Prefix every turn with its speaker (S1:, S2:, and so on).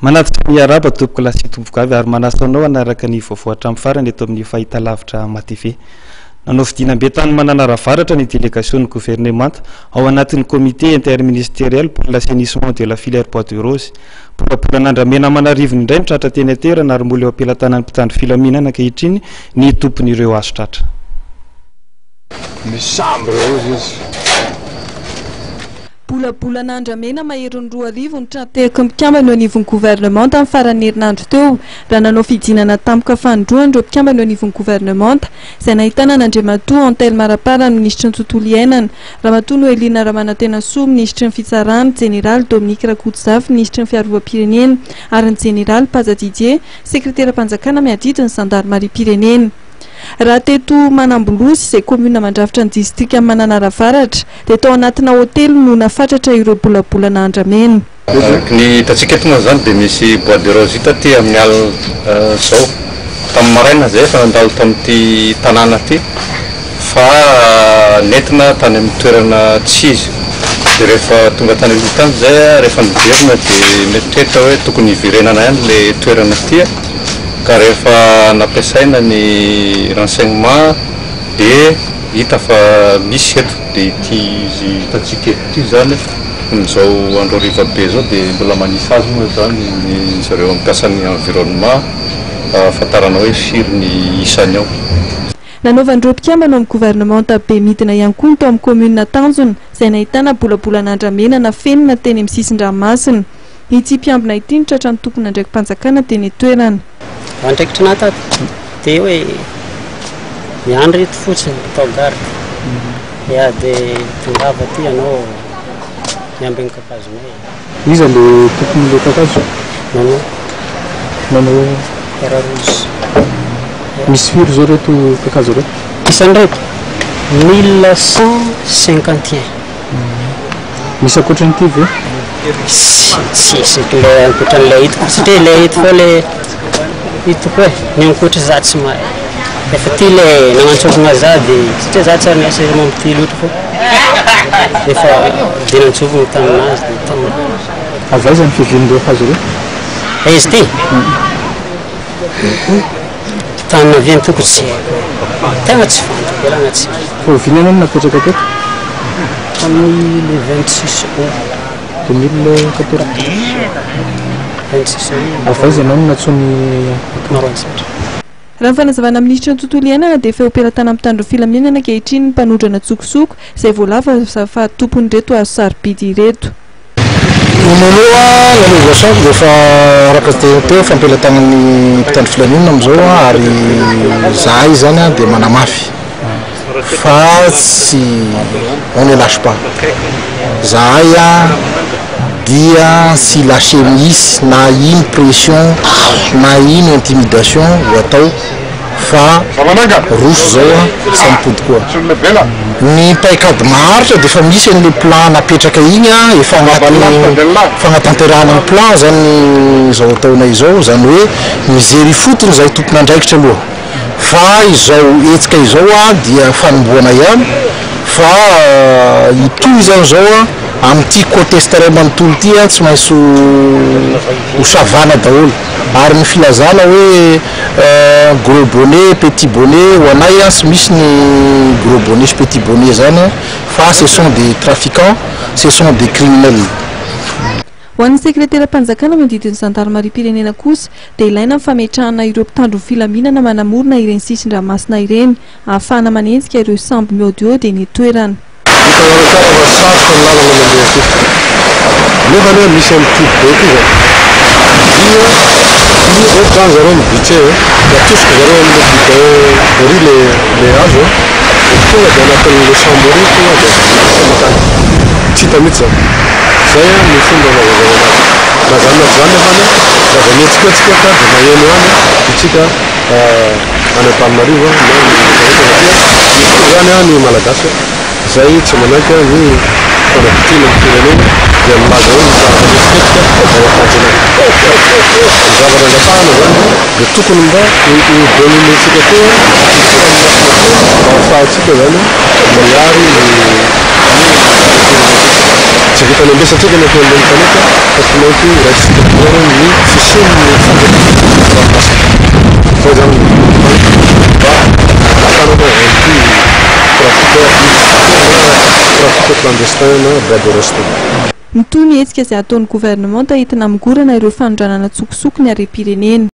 S1: Manatitra miaraba tompoko lasy tompoko avy ary manasa anao anaraka ny voavoatra amin'ny farany eto amin'ny fahita lavitra matify. Nanao fidinam-be tany mananaravaratra ny délégation ny gouvernement ao anatin'ny comité interministériel pour l'assainissement de la filière bois de rose. Polapolan'Andramena Manarivony indray mitratra teny aterana ary mola eo am-pelatanan'ny mpitandro filaminana ankehitriny ny tompon'ireo azo tratra.
S2: Polapolan'Andramena mahery ny 2 arivo ny trateraka mpikambana eo anivon'ny gouvernement amin'ny farany herinandro teo raha nanao fidinana tampoka fandroany ireo mpikambana eo anivon'ny gouvernement izay nahitana n'Andriamatoa Antel Marapara ny ministry ny tontolo iainana, Ramatoa Noelina Ramanantena-Soa ministry ny fitsarana, général Dominique Rakotozafa ministry ny fiarovam-pirenena ary ny général Paza Didier sekretera-panjakana miadidi ny gendarmerie-pirenena. Raha teto Manambolozy izay commune mandrafitra ny district amin'ny Mananaravaratra dia tao anatina hôtely no nafatratra ireo Polapolan'Andramena.
S3: Ny hitantsika eto moa zany dia misy bois de rose hita aty amin'ny alina zao tamin'ny maraina zay efa nandalo tamin'ity tanàna aty fa nentina tany amin'ny toerana tsy izy dia rehefa tonga tany aloha tany zay rehefa niverina dia mieritreritra hoe tokony hiverenana ihany le toerana aty ka rehefa nampiasaina ny renseignement dia hita fa misy eto dia ity izy hitantsika eto zany amin'izao andro hariva be zao dia mbola manisy azy moa zany ny zareo mampiasa ny environnement ahafantarana hoe firy ny isany ao.
S2: Nanaovan'ireo mpikambana amin'ny gouvernement be midina ihany koa tao amin'ny commune Tanjona izay nahitana Polapolan'Andramena na fenina teny amin'ny sisin-dranomasina. Ity mpiambina ity ny tratra ny tompona ndraiky mpanjakana teny toerana.
S4: Andraikitra natao dia hoe miandry reto fotsiny atao garde dia tongava aty ianao miamby ny kakazonay.
S5: Iza le tompon'ile kakazo? Nanao
S4: Kararozy.
S5: Misy firy zao reto kakazo reto?
S4: Isany reto 1151.
S5: Misy ankoatran'ity ve?
S4: Sisy le ankoatran'ilay hitako satria ilay hito fa le hitako ny ankoatra za tsy mahay. Efa ty le nagnantsovina za dia satria za tsy ary niasa mamity loatra fa efa dia nantsovina taminazy dia tana.
S5: Avy aiza ny fivian'ireo hazo reo?
S4: Izy ty? Tanana viany tokony tsy tegna tsy fantako ialana tsy.
S5: Fa viany any napetraka teto?
S4: Amin'ny le 26 août
S5: 2014.
S4: 26 août.
S5: Avy aiza ianao no natsony
S4: Maroantsatra.
S2: Raha ny fanazavana ministry ny tontolo iainana dia efa operatana amin'ny mpitandro filaminana ankehitriny ny mpanondrana tsokosoko izay voalava fa tompony reto azo sarobidy ireto.
S5: Nanoa nanovation dia efa araka teo fampelatana ny mpitandro filaminana amin'izao ary zahay zany dia manamafy fa tsy on ne lâche pas. Zahay dia sy lâcher misy na ino pression na ino intimidation ho atao fa roso zao tsy mipody koa. Ny paikady maharitra dia efa misy an'le plan napetraka igny efa fanatanterahana ny plan zany zao ataonay izao zany hoe mijery fotony zay tompon'andraikitra aloha fa izao etsika izao dia fanomboana ihany fa itoy zany zao amin'ity contexte ray manontolo ity tsy maintsy ho savana daholo ary ny filazana hoe gros bonnet petit bonnet ho anay tsy misy ny gros bonnet sy petit bonnet zany fa ce sont des trafiquants, ce sont des criminels.
S2: Ho an'ny sekretera-panjakana manodidina ny gendarmerie-pirenena kosa dia ilaina ny fametrahana ireo mpitandro filaminana manamorona ireny sisin-dranomasina ireny ahafahana manenjika ireo sambo miody eny toerana.
S5: Nefa aloha misy amin'ity be ity zany ohatra zany zareo mivitre atosika zareo amin'ny bidon le hazo tonga dia anatin'le chambre tonga dia makany tsy hita mihitsy zany zay ny fomba mazana zany afany raha vao mihetsiketsika ka dia maheno any itsika any Antananarivo zany ny malagasy zay tsy manaiky ny fanapitiana ny firenena dia milaza hoe zava-mihetsiketsika ao akanjinay zavatra angatahana zany dia tokony mba idoninetsika koa mba ahafahantsika zany miary tsy vita lehibe satria tena toaleny tanety fatomaiky raisitore ny fisian'ny fa zany trafic clandestin na bras de resto.
S2: Ny toy ny hetsika izay ataon'ny gouvernement tahitana migorana ireo fanondranana tsokosoko ny harem-pirenena.